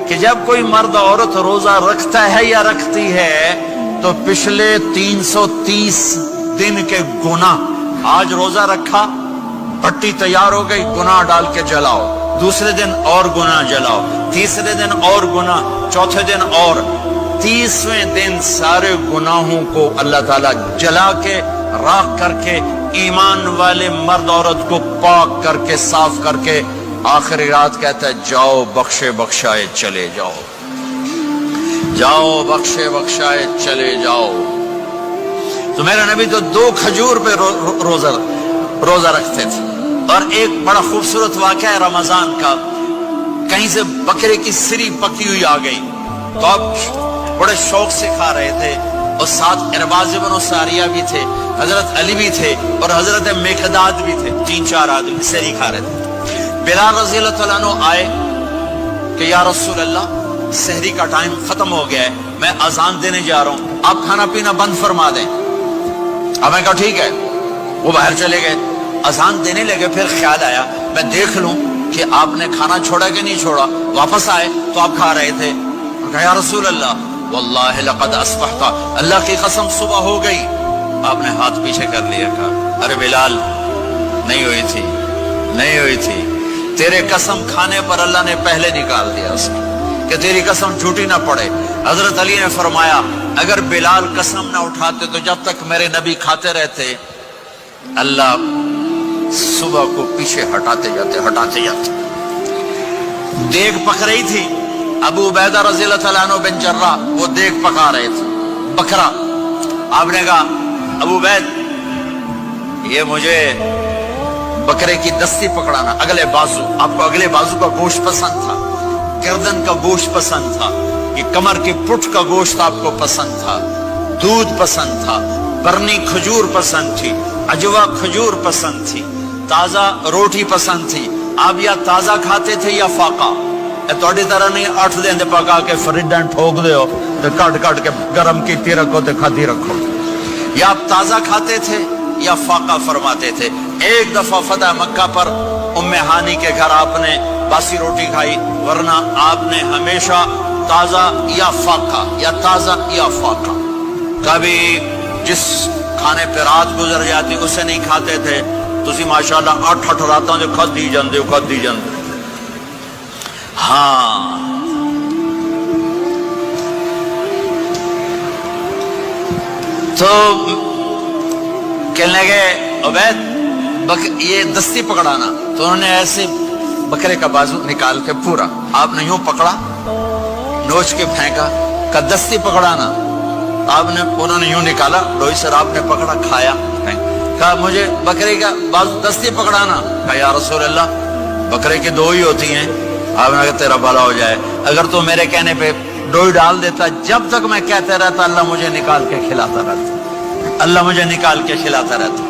کہ جب کوئی مرد عورت روزہ رکھتا ہے یا رکھتی ہے تو پچھلے 330 دن کے گناہ، آج روزہ رکھا، بھٹی تیار ہو گئی، گناہ ڈال کے جلاؤ، دوسرے دن اور گناہ جلاؤ، تیسرے دن اور گناہ، چوتھے دن اور، 30ویں دن سارے گناہوں کو اللہ تعالیٰ جلا کے راکھ کر کے ایمان والے مرد عورت کو پاک کر کے صاف کر کے آخری رات کہتا ہے جاؤ بخشے بخشائے چلے جاؤ، جاؤ بخشے بخشائے چلے جاؤ۔ تو میرا نبی تو 2 کھجور پہ روزہ رکھتے تھے۔ اور ایک بڑا خوبصورت واقعہ ہے رمضان کا، کہیں سے بکرے کی سری پکی ہوئی آ گئی تو آپ بڑے شوق سے کھا رہے تھے، اور ساتھ ارباز بن ساریہ بھی تھے، حضرت علی بھی تھے اور حضرت مقداد بھی تھے، 3-4 آدمی سری کھا رہے تھے۔ بلال رضی اللہ تعالیٰ عنہ آئے کہ یا رسول اللہ سحری کا ٹائم ختم ہو گیا ہے، میں اذان دینے جا رہا ہوں، آپ کھانا پینا بند فرما دیں۔ اب میں کہا ٹھیک ہے، وہ باہر چلے گئے، اذان دینے لگے، پھر خیال آیا میں دیکھ لوں کہ آپ نے کھانا چھوڑا کہ نہیں چھوڑا، واپس آئے تو آپ کھا رہے تھے۔ کہا یا رسول اللہ واللہ لقد اصبحت، اللہ کی قسم صبح ہو گئی۔ آپ نے ہاتھ پیچھے کر لیا، کہا ارے بلال نہیں ہوئی تھی، نہیں ہوئی تھی، تیرے قسم کھانے پر اللہ نے پہلے نکال دیا اس کو کہ تیری قسم جھوٹی نہ پڑے۔ حضرت علی نے فرمایا اگر بلال قسم نہ اٹھاتے تو جب تک میرے نبی کھاتے رہتے اللہ صبح کو پیچھے ہٹاتے جاتے۔ دیگ پک رہی تھی، ابو عبیدہ رضی اللہ تعالیٰ عنہ بن جراح وہ دیگ پکا رہے تھے، بکرا۔ آپ نے کہا ابو عبید یہ مجھے بکرے کی دستی پکڑانا، اگلے بازو، آپ کو اگلے بازو کا گوشت پسند تھا، گردن کا گوشت پسند تھا، یہ کمر کی پٹھ کا گوشت آپ کو پسند تھا، دودھ پسند تھا، برنی کھجور پسند تھی، عجوا کھجور پسند تھی، تازہ روٹی پسند تھی۔ آپ یا تازہ کھاتے تھے یا فاقہ، توڑی طرح نہیں 8 دن پکا کے فریڈاں ٹھوک دے ہو تو کٹ کے گرم کی رکھو تو کھاتی رکھو، یا آپ تازہ کھاتے تھے یا فاقہ فرماتے تھے۔ ایک دفعہ فتح مکہ پر ام ہانی کے گھر آپ نے باسی روٹی کھائی، ورنہ آپ نے ہمیشہ تازہ یا فاقہ یا تازہ یا فاقہ، کبھی جس کھانے پہ رات گزر جاتی اسے نہیں کھاتے تھے۔ تسی ماشاءاللہ 8 راتوں جو کھدی جاندے ہو۔ ہاں تو کہنے لگے عبید یہ دستی پکڑانا، تو انہوں نے ایسے بکرے کا بازو نکال کے پورا آپ نے یوں پکڑا، نوچ کے پھینکا، کہ دستی پکڑانا، آپ نے انہوں نے یوں نکالا، ڈوئی سر آپ نے پکڑا، کھایا، کہا مجھے بکرے کا بازو دستی پکڑانا۔ کہا یا رسول اللہ بکرے کی 2 ہی ہوتی ہیں۔ آپ نے کہا تیرا بھلا ہو جائے، اگر تو میرے کہنے پہ ڈوئی ڈال دیتا، جب تک میں کہتے رہتا اللہ مجھے نکال کے کھلاتا رہتا، اللہ مجھے نکال کے کھلاتا رہتا۔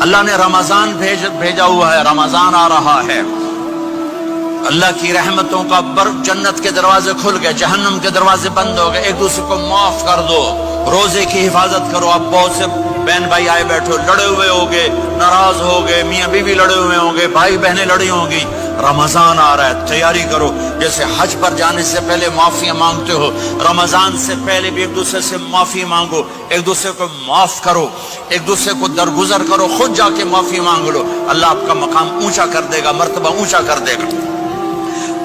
اللہ نے رمضان بھیجا ہوا ہے، رمضان آ رہا ہے، اللہ کی رحمتوں کا جنت کے دروازے کھل گئے، جہنم کے دروازے بند ہو گئے، ایک دوسرے کو معاف کر دو، روزے کی حفاظت کرو۔ اب بہت سے بہن بھائی آئے بیٹھو، لڑے ہوئے ہوگے، ناراض ہوگے، میاں بیوی لڑے ہوئے ہوں گے، بھائی بہنیں لڑی ہوں گی، رمضان آ رہا ہے، تیاری کرو۔ جیسے حج پر جانے سے پہلے معافیاں مانگتے ہو، رمضان سے پہلے بھی ایک دوسرے سے معافی مانگو، ایک دوسرے کو معاف کرو، ایک دوسرے کو درگزر کرو، خود جا کے معافی مانگ لو، اللہ آپ کا مقام اونچا کر دے گا، مرتبہ اونچا کر دے گا۔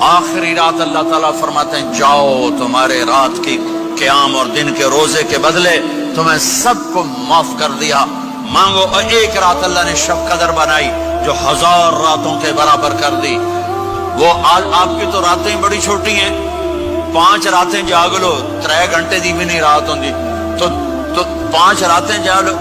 آخری رات اللہ تعالیٰ فرماتے ہیں جاؤ تمہارے رات کی قیام اور دن کے روزے کے بدلے تمہیں سب کو معاف کر دیا، مانگو۔ اور ایک رات اللہ نے شب قدر بنائی جو 1000 راتوں کے برابر کر دی۔ وہ آپ کی تو راتیں بڑی چھوٹی ہیں، 5 راتیں جاگ لو، 3 گھنٹے دی بھی نہیں رات ہوندی، تو 5 راتیں جاگ لو،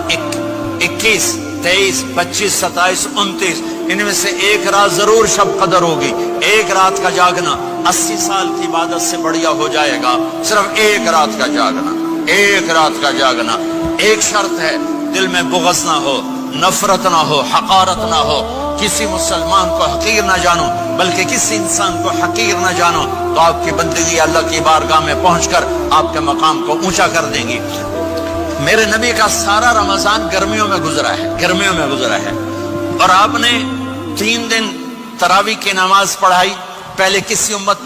21 23 25 27 29، ان میں سے ایک رات ضرور شب قدر ہوگی۔ ایک رات کا جاگنا 80 سال کی عبادت سے بڑھیا ہو جائے گا، صرف ایک رات کا جاگنا، ایک رات کا جاگنا۔ ایک شرط ہے، دل میں بغض نہ ہو، نفرت نہ ہو، حقارت نہ ہو، کسی مسلمان کو حقیر نہ جانو، بلکہ کسی انسان کو حقیر نہ جانو، تو آپ کی بندگی اللہ کی بارگاہ میں پہنچ کر آپ کے مقام کو اونچا کر دیں گی۔ میرے نبی کا سارا رمضان گرمیوں میں گزرا ہے، گرمیوں میں گزرا ہے، اور آپ نے 3 دن تراویح کی نماز پڑھائی، پہلے کسی امت